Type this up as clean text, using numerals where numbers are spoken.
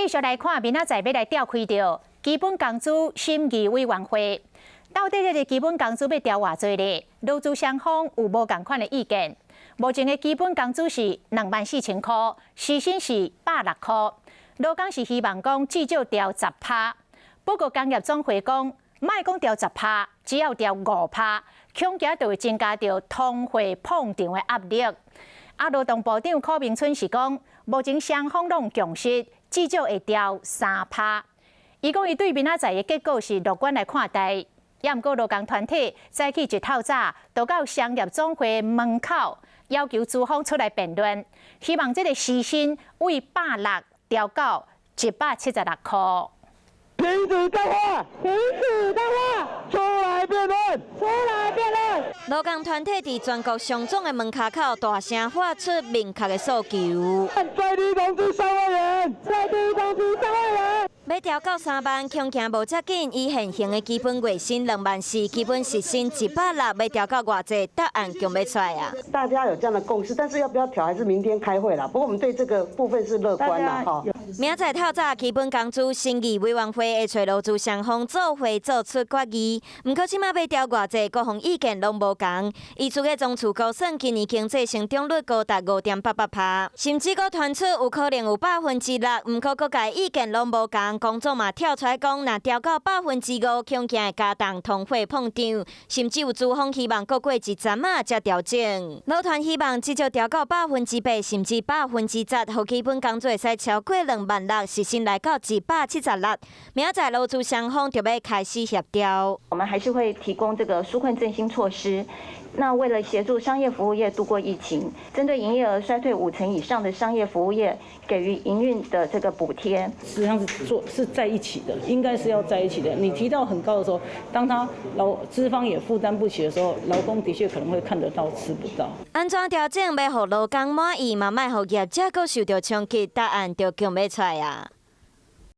继续来看，明仔载要来召开着基本工资审议委员会，到底这个基本工资要调偌济呢？劳资双方有无同款的意见？目前的基本工资是24000块，时薪是160块。劳工是希望讲至少调10%，不过工业总会讲，莫讲调10%，只要调5%，恐惊就会增加着通货膨胀的压力。劳动部长柯明春是讲，目前双方拢共识，至少会调3%。伊讲伊对明仔载的结果是乐观来看待。也毋过劳工团体早起一透早，就到商业总会门口，要求资方出来辩论，希望这个时薪为160调到176块。停止干话！停止干话！出来辩论！出来辩论！劳工团体伫全国上总的门口大声发出明确的诉求。最低工资3万元！最低工资3万元！要调到3万，恐惊无遮紧。以现行的基本月薪24000，基本时薪160，要调到偌济？答案仲要出来啊！大家有这样的共识，但是要不要调还是明天开会啦。不过我们对这个部分是乐观啦，哈。明仔透早基本工资审议委员会会找劳资双方做会做出决议。不过即马要调偌济，各方意见拢无同。依厝个中储估算，今年经济成长率高达5.88%，甚至阁传出有可能有6%。不过各界意见拢无同。工作嘛跳出来讲，若调到5%，恐惊会加重通货膨胀，甚至有资方希望过一阵啊才调整。劳团希望至少调到8%，甚至10%，互基本工资会使超过26000，时薪来到176。明仔载劳资双方就要开始协调。我们还是会提供这个纾困振兴措施。那为了协助商业服务业度过疫情，针对营业额衰退50%以上的商业服务业，给予营运的这个补贴，实际上是在一起的，应该是要在一起的。你提到很高的时候，当资方也负担不起的时候，劳工的确可能会看得到吃不到。安怎调整要让劳工满意，嘛莫让业者阁受到冲击？答案就叫要出来啊！